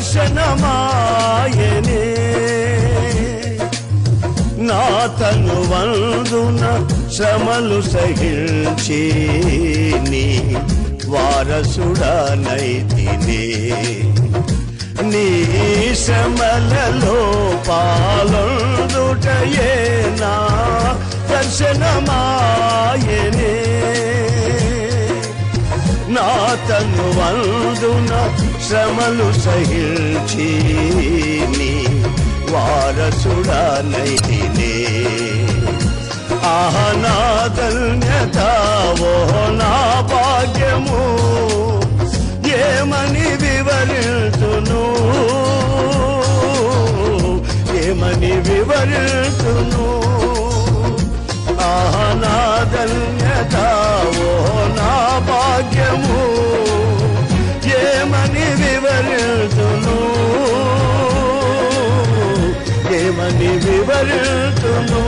దర్శనమాయనే నా తనువందున శ్రమలు సహించి నీ వారసుడనైతినే నీ శ్రమలలో పాలొందుటయే నా దర్శనమాయనే నా తనువందున శ్రమలు సహించి నీ వారసుడనైతినే ఆహా నా ధన్యత ఓ నా భాగ్యము ఏమని వివరించును ఏమని వివరించును ఆహా నా ధన్యత ఓ నా భాగ్యము ఏమని వివరించును ఏమని వివరించును